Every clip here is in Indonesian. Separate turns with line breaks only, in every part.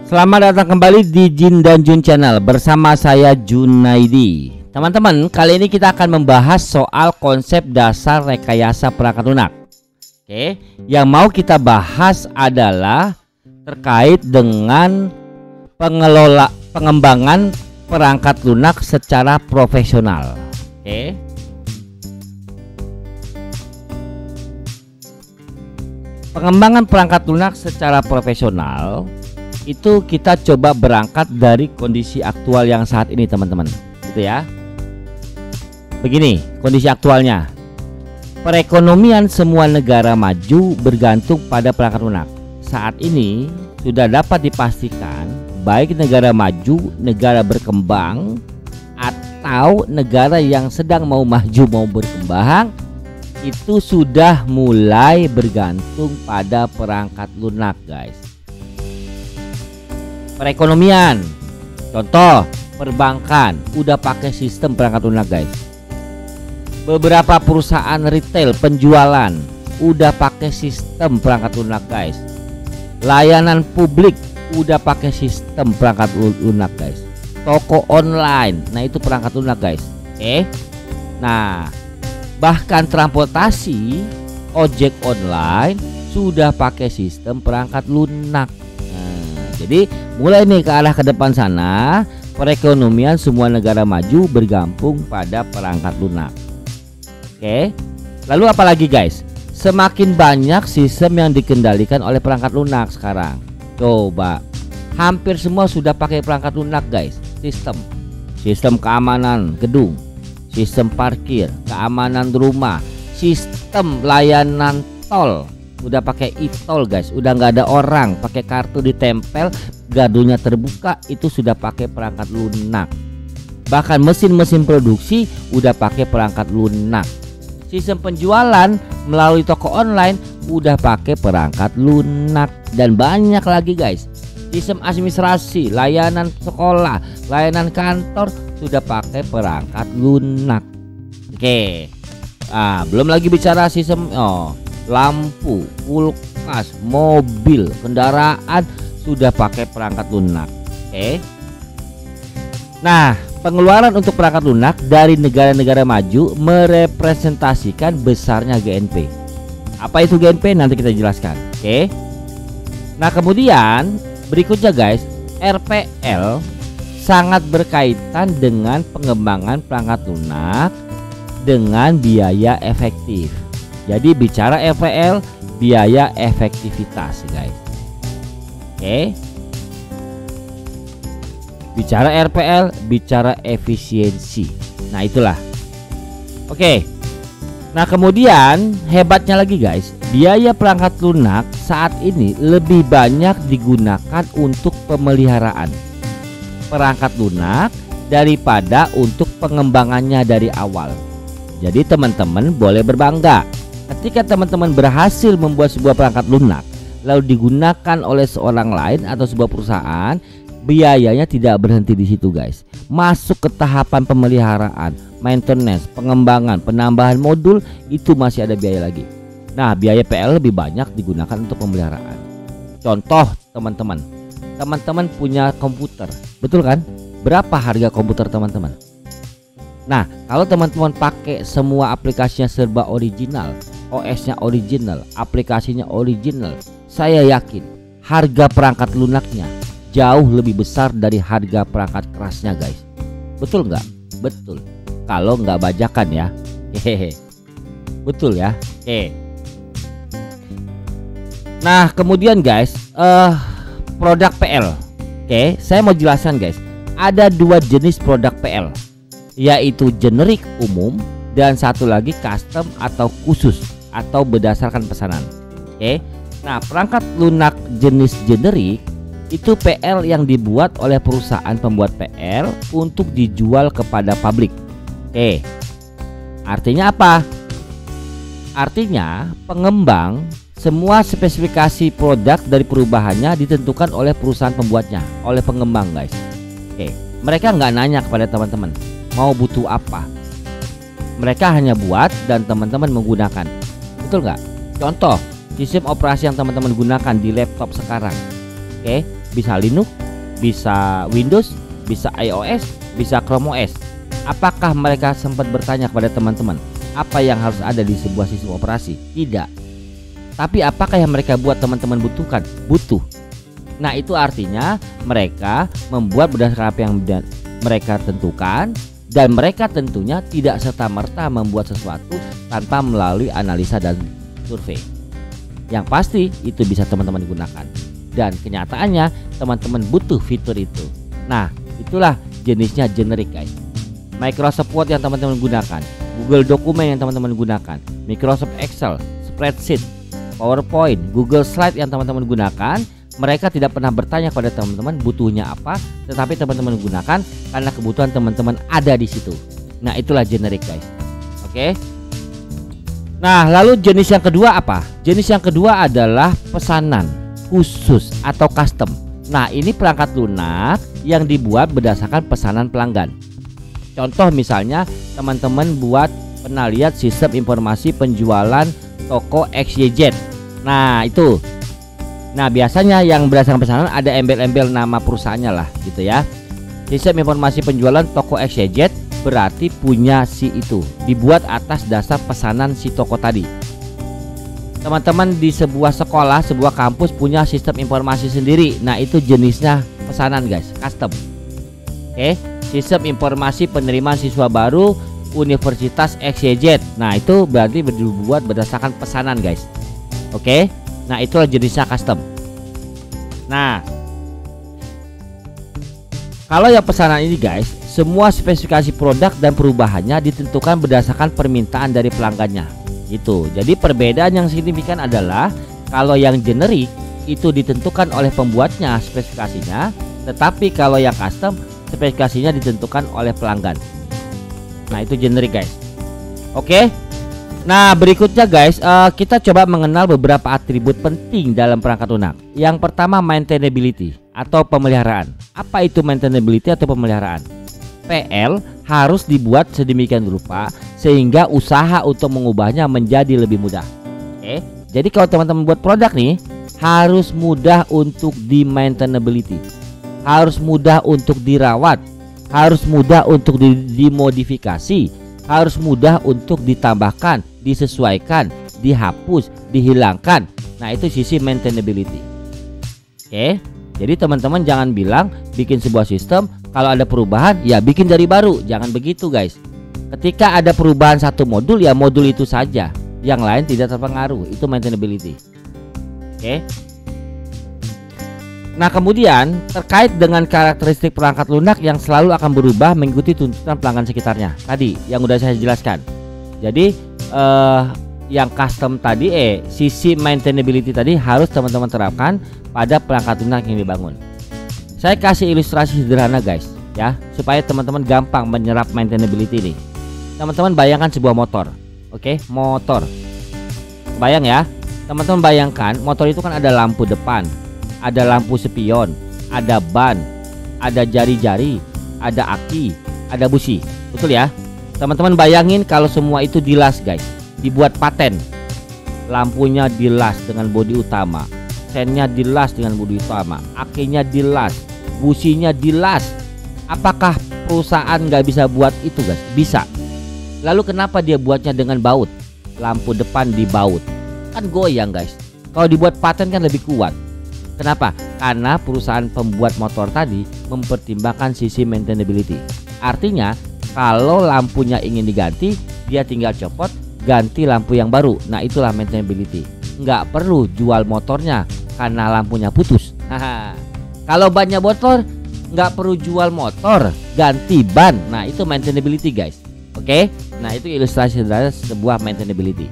Selamat datang kembali di Jin dan Jun Channel bersama saya Junaidi. Teman-teman, kali ini kita akan membahas soal konsep dasar rekayasa perangkat lunak. Oke, yang mau kita bahas adalah terkait dengan pengembangan perangkat lunak secara profesional. Oke. Pengembangan perangkat lunak secara profesional itu kita coba berangkat dari kondisi aktual yang saat ini, teman-teman. Gitu ya. Begini kondisi aktualnya. Perekonomian semua negara maju bergantung pada perangkat lunak. Saat ini sudah dapat dipastikan baik negara maju, negara berkembang, atau negara yang sedang mau maju mau berkembang, itu sudah mulai bergantung pada perangkat lunak, guys. Perekonomian, contoh perbankan udah pakai sistem perangkat lunak, guys. Beberapa perusahaan retail penjualan udah pakai sistem perangkat lunak, guys. Layanan publik udah pakai sistem perangkat lunak, guys. Toko online, nah itu perangkat lunak, guys. Oke. Nah, bahkan transportasi ojek online sudah pakai sistem perangkat lunak. Jadi mulai nih ke arah ke depan sana, perekonomian semua negara maju bergantung pada perangkat lunak. Oke. Lalu apalagi, guys? Semakin banyak sistem yang dikendalikan oleh perangkat lunak sekarang. Coba, hampir semua sudah pakai perangkat lunak, guys. Sistem keamanan gedung, sistem parkir, keamanan rumah, sistem layanan tol. Udah pakai e-tol, guys. Udah nggak ada orang, pakai kartu ditempel, gardunya terbuka, itu sudah pakai perangkat lunak. Bahkan mesin-mesin produksi udah pakai perangkat lunak. Sistem penjualan melalui toko online udah pakai perangkat lunak, dan banyak lagi, guys. Sistem administrasi, layanan sekolah, layanan kantor sudah pakai perangkat lunak. Oke. Belum lagi bicara sistem lampu, kulkas, mobil, kendaraan sudah pakai perangkat lunak. Oke. Nah, pengeluaran untuk perangkat lunak dari negara-negara maju merepresentasikan besarnya GNP. Apa itu GNP? Nanti kita jelaskan. Oke. Nah, kemudian berikutnya, guys, RPL sangat berkaitan dengan pengembangan perangkat lunak dengan biaya efektif. Jadi bicara RPL, biaya efektivitas, guys. Oke. Bicara RPL, bicara efisiensi. Nah, itulah. Oke. Nah, kemudian hebatnya lagi, guys, biaya perangkat lunak saat ini lebih banyak digunakan untuk pemeliharaan perangkat lunak daripada untuk pengembangannya dari awal. Jadi teman-teman boleh berbangga ketika teman-teman berhasil membuat sebuah perangkat lunak lalu digunakan oleh seorang lain atau sebuah perusahaan. Biayanya tidak berhenti di situ, guys. Masuk ke tahapan pemeliharaan, maintenance, pengembangan, penambahan modul, itu masih ada biaya lagi. Nah, biaya PL lebih banyak digunakan untuk pemeliharaan. Contoh, teman-teman punya komputer, betul kan? Berapa harga komputer teman-teman? Nah, kalau teman-teman pakai semua aplikasinya serba original, OS-nya original, aplikasinya original, saya yakin harga perangkat lunaknya jauh lebih besar dari harga perangkat kerasnya, guys. Betul nggak? Betul. Kalau nggak bajakan ya. Hehehe. Betul ya. Oke. Nah, kemudian, guys, produk PL. Oke, saya mau jelaskan, guys. Ada dua jenis produk PL, yaitu generik umum dan satu lagi custom atau khusus atau berdasarkan pesanan. Oke. Nah, perangkat lunak jenis generik itu PL yang dibuat oleh perusahaan pembuat PL untuk dijual kepada publik. Oke. Artinya apa? Artinya pengembang semua spesifikasi produk dari perubahannya ditentukan oleh perusahaan pembuatnya, oleh pengembang, guys. Oke. Mereka nggak nanya kepada teman-teman mau butuh apa. Mereka hanya buat dan teman-teman menggunakan. Betul nggak? Contoh, sistem operasi yang teman-teman gunakan di laptop sekarang Oke, bisa Linux, bisa Windows, bisa iOS, bisa Chrome OS. Apakah mereka sempat bertanya kepada teman-teman apa yang harus ada di sebuah sistem operasi? Tidak. Tapi apakah yang mereka buat teman-teman butuhkan? Butuh. Nah, itu artinya mereka membuat berdasarkan apa yang mereka tentukan, dan mereka tentunya tidak serta-merta membuat sesuatu tanpa melalui analisa dan survei. Yang pasti itu bisa teman-teman gunakan, dan kenyataannya teman-teman butuh fitur itu. Nah, itulah jenisnya generik guys. Microsoft Word yang teman-teman gunakan, Google Dokumen yang teman-teman gunakan, Microsoft Excel, Spreadsheet, PowerPoint, Google Slide yang teman-teman gunakan, mereka tidak pernah bertanya kepada teman-teman butuhnya apa, tetapi teman-teman gunakan karena kebutuhan teman-teman ada di situ. Nah, itulah generik guys. Oke. Nah, lalu jenis yang kedua apa? Jenis yang kedua adalah pesanan khusus atau custom. Nah, ini perangkat lunak yang dibuat berdasarkan pesanan pelanggan. Contoh misalnya teman-teman pernah lihat sistem informasi penjualan toko XYZ. Nah, itu. Nah, biasanya yang berdasarkan pesanan ada embel-embel nama perusahaannya lah gitu ya. Sistem informasi penjualan toko XYZ berarti punya si itu, dibuat atas dasar pesanan si toko tadi. Teman-teman di sebuah sekolah, sebuah kampus punya sistem informasi sendiri. Nah, itu jenisnya pesanan guys, custom. Oke, sistem informasi penerimaan siswa baru Universitas XYZ. Nah, itu berarti dibuat berdasarkan pesanan guys. Oke, nah itulah jenisnya custom. Nah, kalau yang pesanan ini guys, semua spesifikasi produk dan perubahannya ditentukan berdasarkan permintaan dari pelanggannya. Gitu. Jadi perbedaan yang signifikan adalah kalau yang generik itu ditentukan oleh pembuatnya spesifikasinya, tetapi kalau yang custom spesifikasinya ditentukan oleh pelanggan. Nah, itu generik guys. Oke. Nah, berikutnya guys, kita coba mengenal beberapa atribut penting dalam perangkat lunak. Yang pertama, maintainability atau pemeliharaan. Apa itu maintainability atau pemeliharaan? PL harus dibuat sedemikian rupa sehingga usaha untuk mengubahnya menjadi lebih mudah. Oke. Jadi kalau teman-teman buat produk nih, harus mudah untuk di maintainability, harus mudah untuk dirawat, harus mudah untuk dimodifikasi, harus mudah untuk ditambahkan, disesuaikan, dihapus, dihilangkan. Nah, itu sisi maintainability. Oke. Jadi teman-teman jangan bilang bikin sebuah sistem, kalau ada perubahan ya bikin dari baru. Jangan begitu guys. Ketika ada perubahan satu modul, ya modul itu saja, yang lain tidak terpengaruh. Itu maintainability. Oke. Nah, kemudian terkait dengan karakteristik perangkat lunak yang selalu akan berubah mengikuti tuntutan pelanggan sekitarnya. Tadi yang udah saya jelaskan. Jadi yang custom tadi, sisi maintainability tadi harus teman-teman terapkan pada perangkat lunak yang dibangun. Saya kasih ilustrasi sederhana guys ya, supaya teman-teman gampang menyerap maintainability ini. Teman-teman bayangkan sebuah motor. Oke, motor. Bayang ya. Teman-teman bayangkan motor itu kan ada lampu depan, ada lampu spion, ada ban, ada jari-jari, ada aki, ada busi. Betul ya? Teman-teman bayangin kalau semua itu dilas guys, dibuat paten. Lampunya dilas dengan bodi utama, sennya dilas dengan bodi utama, akinya dilas, businya dilas. Apakah perusahaan nggak bisa buat itu guys? Bisa. Lalu kenapa dia buatnya dengan baut? Lampu depan dibaut, kan goyang guys. Kalau dibuat paten kan lebih kuat. Kenapa? Karena perusahaan pembuat motor tadi mempertimbangkan sisi maintainability. Artinya kalau lampunya ingin diganti, dia tinggal copot, ganti lampu yang baru. Nah, itulah maintainability. Nggak perlu jual motornya karena lampunya putus. Kalau bannya bocor, nggak perlu jual motor, ganti ban. Nah, itu maintainability guys. Oke. Nah, itu ilustrasi sederhana sebuah maintainability.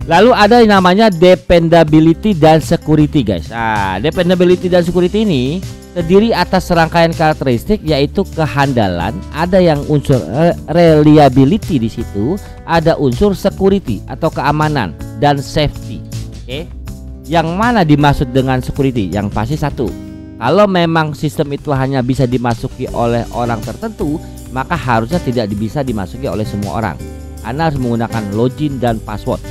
Lalu ada yang namanya dependability dan security guys. Nah, dependability dan security ini terdiri atas serangkaian karakteristik, yaitu kehandalan, ada yang unsur reliability di situ, ada unsur security atau keamanan, dan safety. Oke. Yang mana dimaksud dengan security? Yang pasti satu, kalau memang sistem itu hanya bisa dimasuki oleh orang tertentu, maka harusnya tidak bisa dimasuki oleh semua orang. Anda harus menggunakan login dan password,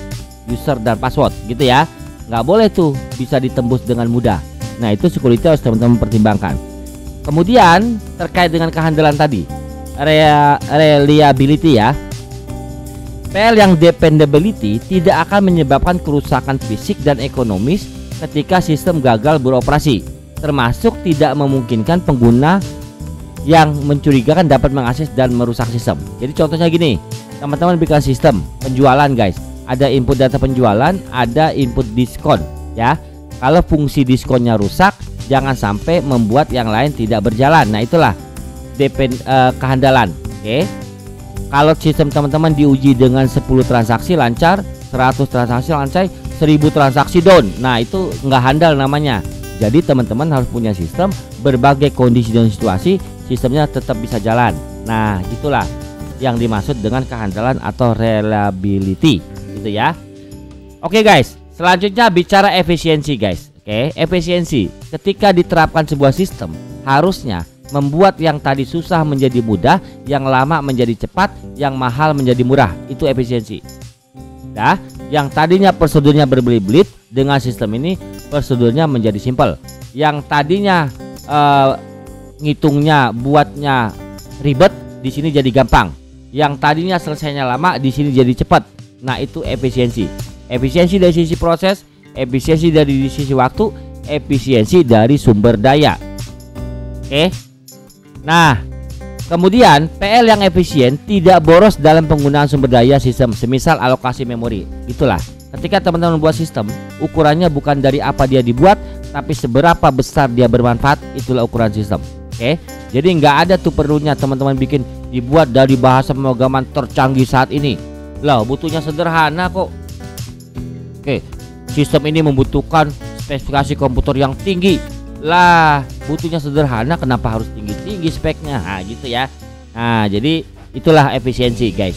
user dan password gitu ya. Nggak boleh tuh bisa ditembus dengan mudah. Nah, itu security harus teman-teman pertimbangkan. Kemudian terkait dengan kehandalan tadi, reliability ya. PL yang dependability tidak akan menyebabkan kerusakan fisik dan ekonomis ketika sistem gagal beroperasi, termasuk tidak memungkinkan pengguna yang mencurigakan dapat mengakses dan merusak sistem. Jadi contohnya gini, teman-teman bikin sistem penjualan guys, ada input data penjualan, ada input diskon ya. Kalau fungsi diskonnya rusak, jangan sampai membuat yang lain tidak berjalan. Nah, itulah kehandalan. Oke. Kalau sistem teman-teman diuji dengan 10 transaksi lancar, 100 transaksi lancar, 1000 transaksi down, nah itu nggak handal namanya. Jadi teman-teman harus punya sistem berbagai kondisi dan situasi, sistemnya tetap bisa jalan. Nah, itulah yang dimaksud dengan kehandalan atau reliability, gitu ya. Oke guys, selanjutnya bicara efisiensi guys. Oke, efisiensi ketika diterapkan sebuah sistem harusnya membuat yang tadi susah menjadi mudah, yang lama menjadi cepat, yang mahal menjadi murah. Itu efisiensi. Nah, yang tadinya prosedurnya berbelit-belit, dengan sistem ini prosedurnya menjadi simpel. Yang tadinya ngitungnya, buatnya ribet, di sini jadi gampang. Yang tadinya selesainya lama, di sini jadi cepat. Nah, itu efisiensi. Efisiensi dari sisi proses, efisiensi dari sisi waktu, efisiensi dari sumber daya. Oke. Nah, kemudian PL yang efisien tidak boros dalam penggunaan sumber daya sistem, semisal alokasi memori. Itulah, ketika teman-teman membuat sistem, ukurannya bukan dari apa dia dibuat, tapi seberapa besar dia bermanfaat. Itulah ukuran sistem. Oke. Jadi nggak ada tuh perlunya teman-teman bikin dibuat dari bahasa pemrograman tercanggih saat ini. Lah, butuhnya sederhana kok. Oke. Sistem ini membutuhkan spesifikasi komputer yang tinggi. Lah, butuhnya sederhana, kenapa harus tinggi-tinggi speknya? Nah, gitu ya. Nah, jadi itulah efisiensi guys.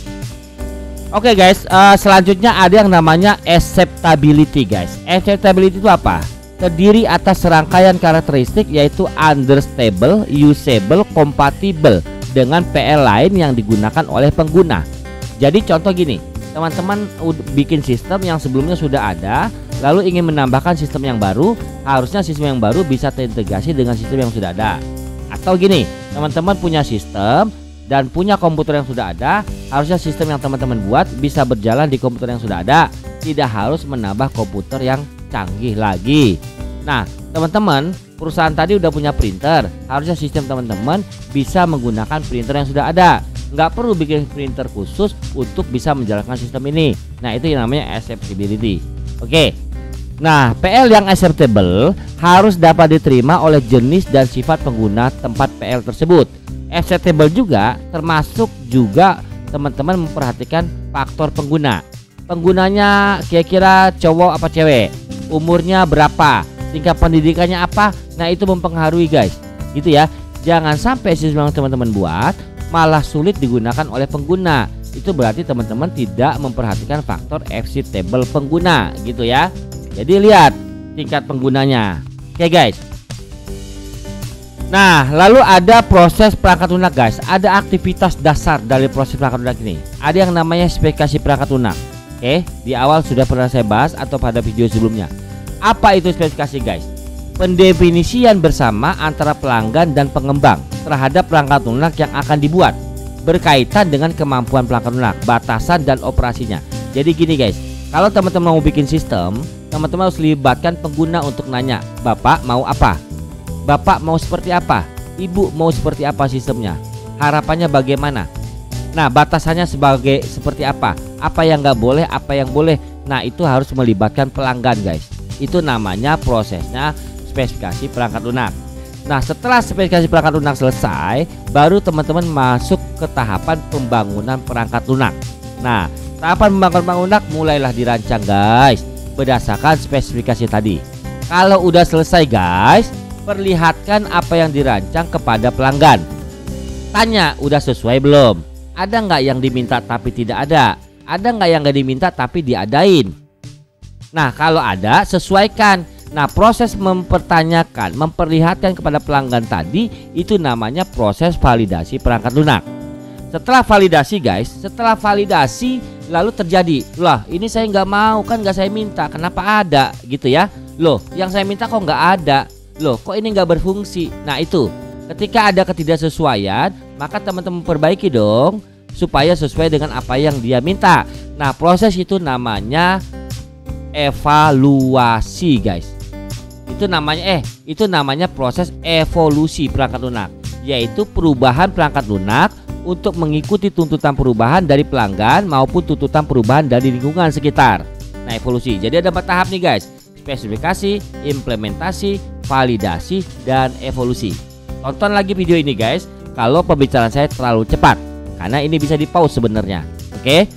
Oke guys, selanjutnya ada yang namanya acceptability guys. Acceptability itu apa? Terdiri atas serangkaian karakteristik, yaitu understandable, usable, compatible dengan PL lain yang digunakan oleh pengguna. Jadi contoh gini, teman-teman bikin sistem yang sebelumnya sudah ada, lalu ingin menambahkan sistem yang baru, harusnya sistem yang baru bisa terintegrasi dengan sistem yang sudah ada. Atau gini, teman-teman punya sistem dan punya komputer yang sudah ada, harusnya sistem yang teman-teman buat bisa berjalan di komputer yang sudah ada, tidak harus menambah komputer yang canggih lagi. Nah, teman-teman, perusahaan tadi udah punya printer, harusnya sistem teman-teman bisa menggunakan printer yang sudah ada. Nggak perlu bikin printer khusus untuk bisa menjalankan sistem ini. Nah, itu yang namanya acceptability. Oke. Nah, PL yang acceptable harus dapat diterima oleh jenis dan sifat pengguna tempat PL tersebut. Acceptable juga termasuk juga teman-teman memperhatikan faktor pengguna. Penggunanya kira-kira cowok apa cewek, umurnya berapa, tingkat pendidikannya apa. Nah, itu mempengaruhi guys, gitu ya. Jangan sampai sistem yang teman-teman buat malah sulit digunakan oleh pengguna. Itu berarti teman-teman tidak memperhatikan faktor acceptable pengguna, gitu ya. Jadi lihat tingkat penggunanya. Oke guys. Nah, lalu ada proses perangkat lunak guys. Ada aktivitas dasar dari proses perangkat lunak ini. Ada yang namanya spesifikasi perangkat lunak. Oke, di awal sudah pernah saya bahas atau pada video sebelumnya. Apa itu spesifikasi guys? Pendefinisian bersama antara pelanggan dan pengembang terhadap perangkat lunak yang akan dibuat, berkaitan dengan kemampuan perangkat lunak, batasan dan operasinya. Jadi gini guys, kalau teman-teman mau bikin sistem, teman-teman harus libatkan pengguna untuk nanya, Bapak mau apa? Bapak mau seperti apa? Ibu mau seperti apa sistemnya? Harapannya bagaimana? Nah, batasannya seperti apa? Apa yang nggak boleh, apa yang boleh? Nah, itu harus melibatkan pelanggan guys. Itu namanya prosesnya spesifikasi perangkat lunak. Nah, setelah spesifikasi perangkat lunak selesai, baru teman-teman masuk ke tahapan pembangunan perangkat lunak. Nah, tahapan pembangunan perangkat lunak mulailah dirancang guys, berdasarkan spesifikasi tadi. Kalau udah selesai guys, perlihatkan apa yang dirancang kepada pelanggan. Tanya, udah sesuai belum? Ada nggak yang diminta tapi tidak ada? Ada nggak yang nggak diminta tapi diadain? Nah, kalau ada, sesuaikan. Nah, proses mempertanyakan, memperlihatkan kepada pelanggan tadi, itu namanya proses validasi perangkat lunak. Setelah validasi guys, setelah validasi lalu terjadi, lah ini saya nggak mau, kan nggak saya minta, kenapa ada gitu ya? Loh, yang saya minta kok nggak ada? Loh, kok ini nggak berfungsi? Nah itu, ketika ada ketidaksesuaian, maka teman-teman perbaiki dong supaya sesuai dengan apa yang dia minta. Nah, proses itu namanya evaluasi, guys. Itu namanya proses evolusi perangkat lunak, yaitu perubahan perangkat lunak untuk mengikuti tuntutan perubahan dari pelanggan maupun tuntutan perubahan dari lingkungan sekitar. Nah, evolusi. Jadi ada 4 tahap nih, guys. Spesifikasi, implementasi, validasi, dan evolusi. Tonton lagi video ini, guys, kalau pembicaraan saya terlalu cepat, karena ini bisa di pause sebenarnya. Oke.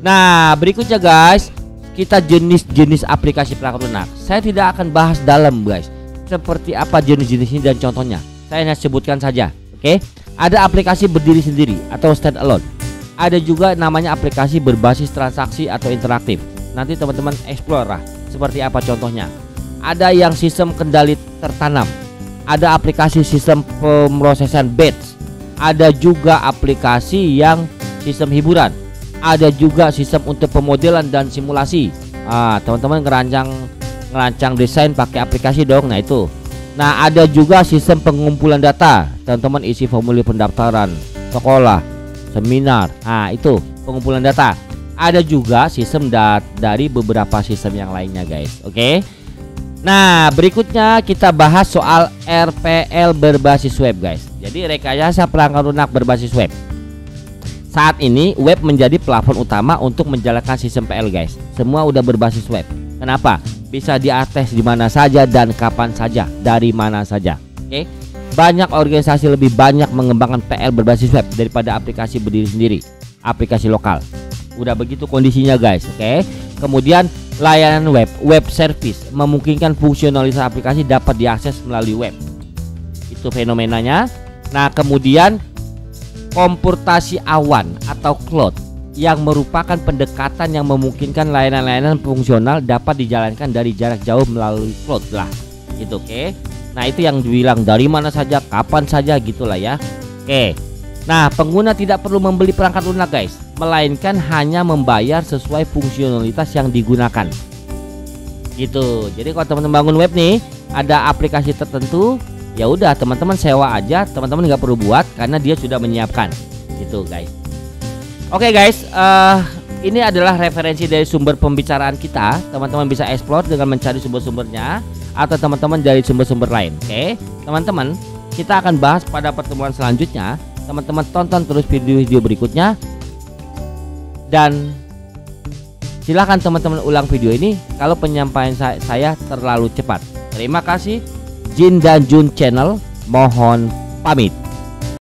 Nah, berikutnya, guys, kita jenis-jenis aplikasi perangkat lunak. Saya tidak akan bahas dalam, guys, seperti apa jenis-jenisnya dan contohnya. Saya hanya sebutkan saja. Oke. Ada aplikasi berdiri sendiri atau stand alone. Ada juga namanya aplikasi berbasis transaksi atau interaktif. Nanti teman-teman explore lah seperti apa contohnya. Ada yang sistem kendali tertanam, ada aplikasi sistem pemrosesan batch, ada juga aplikasi yang sistem hiburan, ada juga sistem untuk pemodelan dan simulasi. Teman-teman ngerancang desain pakai aplikasi dong. Nah itu. Nah, ada juga sistem pengumpulan data. Teman-teman isi formulir pendaftaran sekolah, seminar. Nah itu pengumpulan data. Ada juga sistem dari beberapa sistem yang lainnya, guys. Oke. Nah, berikutnya kita bahas soal RPL berbasis web, guys. Jadi rekayasa perangkat lunak berbasis web. Saat ini web menjadi plafon utama untuk menjalankan sistem PL, guys. Semua udah berbasis web. Kenapa? Bisa diakses di mana saja dan kapan saja, dari mana saja. Oke. Banyak organisasi lebih banyak mengembangkan PL berbasis web daripada aplikasi berdiri sendiri, aplikasi lokal. Udah begitu kondisinya, guys. Oke. Kemudian layanan web service memungkinkan fungsionalitas aplikasi dapat diakses melalui web. Itu fenomenanya. Nah, kemudian komputasi awan atau cloud yang merupakan pendekatan yang memungkinkan layanan-layanan fungsional dapat dijalankan dari jarak jauh melalui cloud lah. Gitu, oke. Nah, itu yang dibilang dari mana saja, kapan saja gitulah ya. Oke. Nah, pengguna tidak perlu membeli perangkat lunak, guys, melainkan hanya membayar sesuai fungsionalitas yang digunakan. Gitu. Jadi kalau teman-teman bangun web nih, ada aplikasi tertentu, ya udah teman-teman sewa aja, teman-teman nggak perlu buat karena dia sudah menyiapkan. Gitu, guys. Oke, guys, ini adalah referensi dari sumber pembicaraan kita. Teman-teman bisa explore dengan mencari sumber-sumbernya atau teman-teman dari sumber-sumber lain. Oke, teman-teman, kita akan bahas pada pertemuan selanjutnya. Teman-teman tonton terus video-video berikutnya dan silahkan teman-teman ulang video ini kalau penyampaian saya terlalu cepat. Terima kasih. Jin dan Jun Channel mohon pamit.